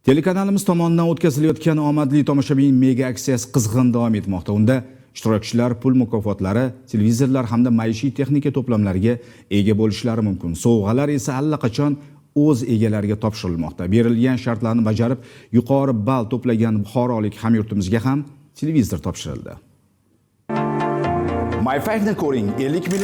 Telekanalimiz tomonidan o'tkazilayotgan omadli tomoshabin mega aksiyasi qizg'in davom etmoqda. Unda ishtirokchilar pul mukofotlari, televizorlar hamda maishiy texnika to'plamlariga ega bo'lishlari mumkin. Sovg'alar esa allaqachon o'z egalariga topshirilmoqda. Berilgan shartlarni bajarib, yuqori ball to'plagan buxorolik hamyurtimizga ham televizor topshirildi.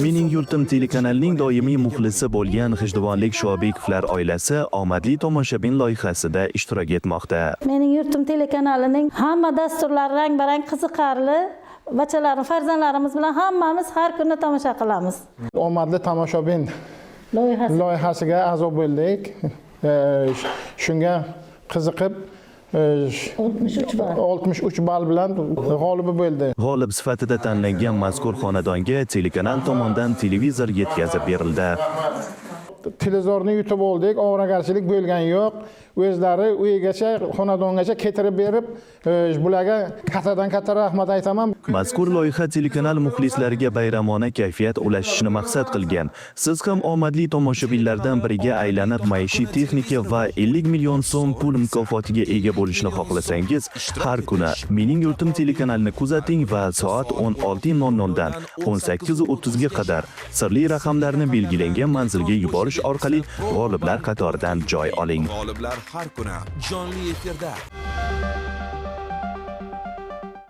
Mening yurtim telekanalining doimiy muxlisi bo'lgan G'ijduvonlik Shobekovlar oilasi omadli tomoshabin loyihasida ishtirok etmoqda. Mening yurtim telekanalining hamma dasturlari rang-barang, qiziqarli. Bachalarim, farzandlarimiz bilan hammamiz har kuni tomosha qilamiz. Omadli tomoshabin loyihasiga a'zo bo'ldik. Shunga qiziqib 63 ball bilan g'olibi bo'ldi. G'olib sifatida tanlangan mazkur xonadonga telekanal tomonidan televizor yetkazib berildi. Televizorni yutib oldik, ovoragarchilik bo'lgan yo'q. O'zlari uyigacha, xonadongacha keltirib berib, bularga katta rahmat aytaman. Mazkur loyiha telekanal muxlislariga bayramona kayfiyat ulashishni maqsad qilgan. Siz ham omadli tomoshabinlardan biriga aylanib, maishiy texnika va 50 million so'm pul mukofotiga ega bo'lishni xohlasangiz, har kuni Mening yurtim telekanalini kuzating va soat 16:00 dan 18:30 ga qadar sirli raqamlarni belgilangan manzilga yuborish orqali g'oliblar qatoridan joy oling. G'oliblar har kuni jonli efirda